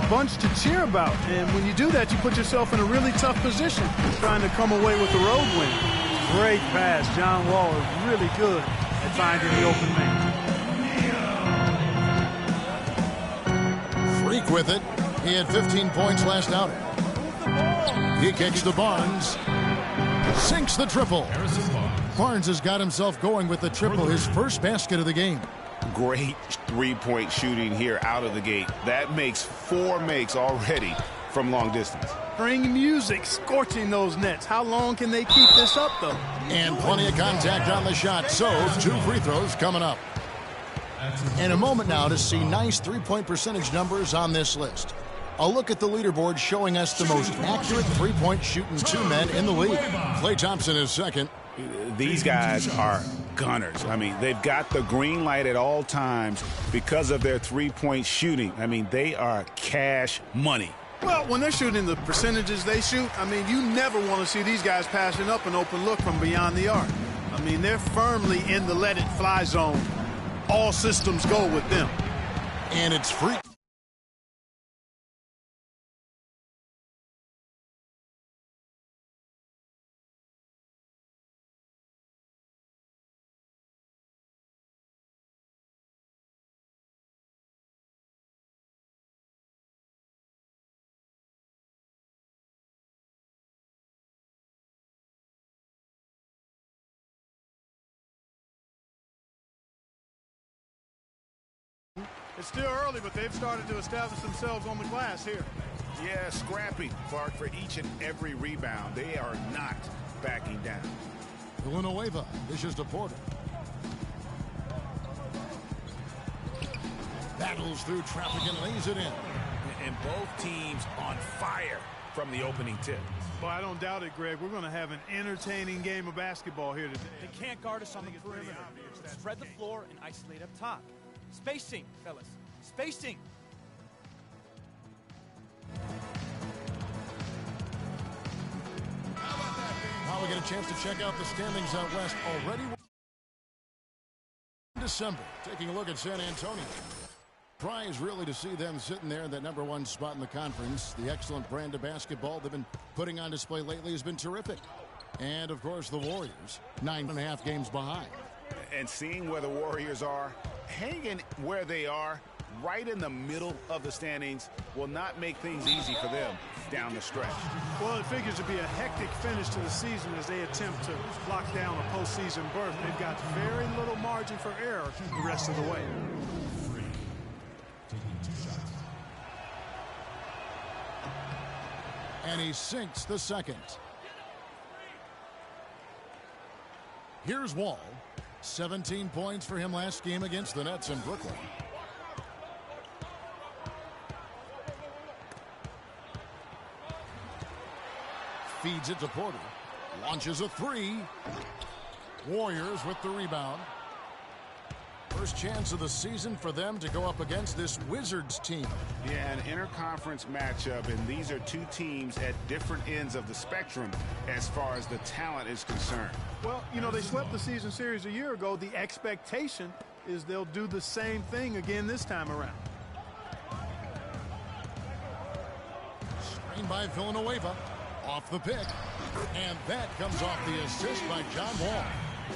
bunch to cheer about. And when you do that, you put yourself in a really tough position trying to come away with the road win. Great pass. John Wall is really good at finding the open man. Freak with it. He had 15 points last outing. He kicks to Barnes. Sinks the triple. Barnes has got himself going with the triple, his first basket of the game. Great three-point shooting here out of the gate. That makes 4 makes already from long distance. Bring music, scorching those nets. How long can they keep this up, though? And plenty of contact on the shot, so 2 free throws coming up. In a moment now to see nice three-point percentage numbers on this list. A look at the leaderboard showing us the most accurate three-point shooting 2 men in the league. Klay Thompson is second. These guys are gunners. I mean, they've got the green light at all times because of their three-point shooting. I mean, they are cash money. Well, when they're shooting the percentages they shoot, I mean, you never want to see these guys passing up an open look from beyond the arc. I mean, they're firmly in the let-it-fly zone. All systems go with them. And it's free. It's still early, but they've started to establish themselves on the glass here. Yeah, scrappy, Clark, for each and every rebound. They are not backing down. Villanueva dishes to Porter. Battles through traffic and lays it in. And both teams on fire from the opening tip. Boy, I don't doubt it, Greg. We're going to have an entertaining game of basketball here today. They can't guard us on the perimeter. Spread the floor and isolate up top. Spacing, fellas. Spacing. Now we get a chance to check out the standings out west already. In December, taking a look at San Antonio. Prize really to see them sitting there in that #1 spot in the conference. The excellent brand of basketball they've been putting on display lately has been terrific. And, of course, the Warriors, 9.5 games behind. And seeing where the Warriors are, hanging where they are, right in the middle of the standings, will not make things easy for them down the stretch. Well, it figures to be a hectic finish to the season as they attempt to lock down a postseason berth. They've got very little margin for error the rest of the way. And he sinks the second. Here's Wall. 17 points for him last game against the Nets in Brooklyn. Feeds it to Porter. Launches a 3. Warriors with the rebound. First chance of the season for them to go up against this Wizards team. Yeah, an interconference matchup, and these are 2 teams at different ends of the spectrum as far as the talent is concerned. Well, you know, they swept the season series a year ago. The expectation is they'll do the same thing again this time around. Screen by Villanueva. Off the pick. And that comes off the assist by John Wall.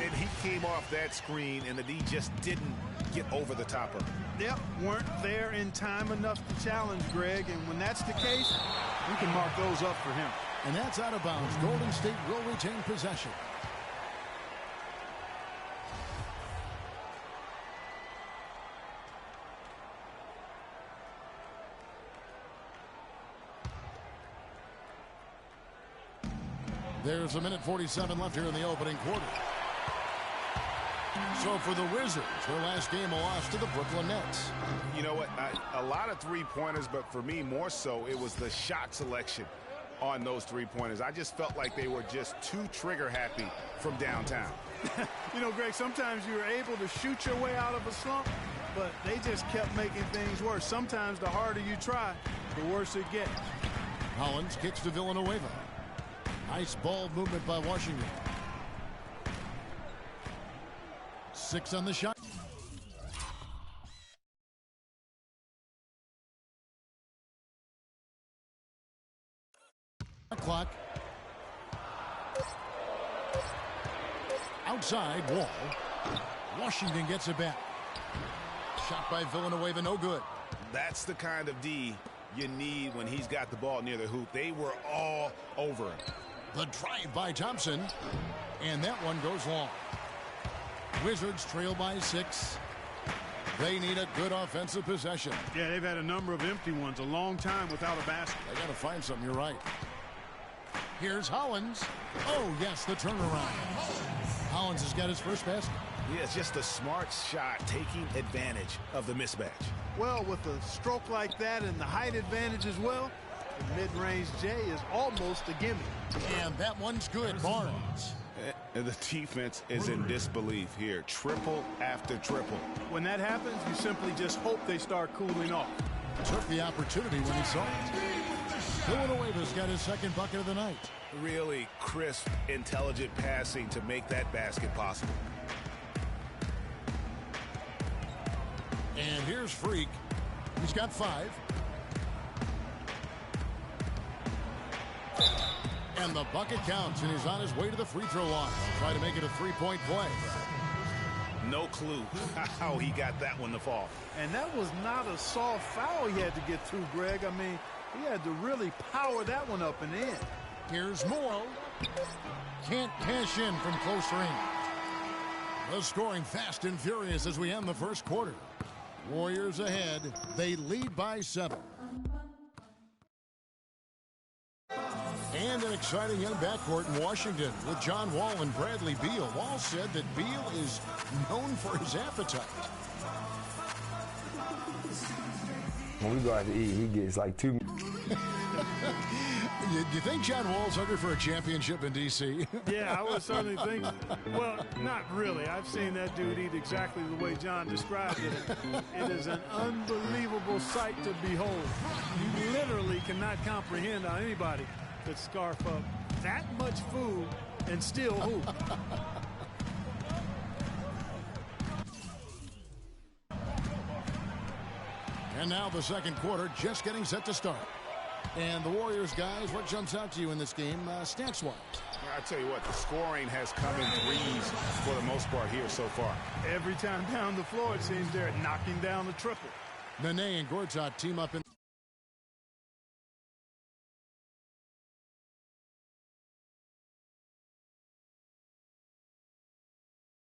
And he came off that screen, and the D just didn't get over the top of it. Yep, weren't there in time enough to challenge, Greg. And when that's the case, we can mark those up for him. And that's out of bounds. Golden State will retain possession. There's a minute 47 left here in the opening quarter. So for the Wizards, their last game a loss to the Brooklyn Nets. You know what? A lot of three-pointers, but for me more so, it was the shot selection on those three-pointers. I just felt like they were just too trigger-happy from downtown. You know, Greg, sometimes you're able to shoot your way out of a slump, but they just kept making things worse. Sometimes the harder you try, the worse it gets. Hollins kicks to Villanueva. Nice ball movement by Washington. 6 on the shot. Wall. Washington gets it back. Shot by Villanueva, no good. That's the kind of D you need when he's got the ball near the hoop. They were all over him. The drive by Thompson. And that one goes long. Wizards trail by 6. They need a good offensive possession. Yeah, they've had a number of empty ones a long time without a basket. They got to find something. You're right. Here's Hollins. Oh, yes, the turnaround. Hollins has got his first basket. Yeah, it's just a smart shot taking advantage of the mismatch. Well, with a stroke like that and the height advantage as well, the mid-range J is almost a gimme. And that one's good. Barnes. And the defense is in disbelief here. Triple after triple. When that happens, you simply just hope they start cooling off. Took the opportunity when he saw it. Villanueva's got his second bucket of the night. Really crisp, intelligent passing to make that basket possible. And here's Freak. He's got 5. And the bucket counts, and he's on his way to the free throw line. Try to make it a 3-point play. No clue how he got that one to fall. And that was not a soft foul he had to get through, Greg. I mean, he had to really power that one up and in. Here's Morrow. Can't cash in from close range. The scoring fast and furious as we end the first quarter. Warriors ahead. They lead by 7. And an exciting young backcourt in Washington with John Wall and Bradley Beal. Wall said that Beal is known for his appetite. When we go out to eat, he gets like 2. You think John Wall's hungry for a championship in D.C.? Yeah, I was certainly thinking. Well, not really. I've seen that dude eat exactly the way John described it. It is an unbelievable sight to behold. You literally cannot comprehend how anybody could scarf up that much food and still hoop. And now the second quarter just getting set to start. And the Warriors, guys, what jumps out to you in this game stats-wise? I tell you what, the scoring has come in threes for the most part here so far. Every time down the floor, it seems they're knocking down the triple. Nene and Gortat team up in...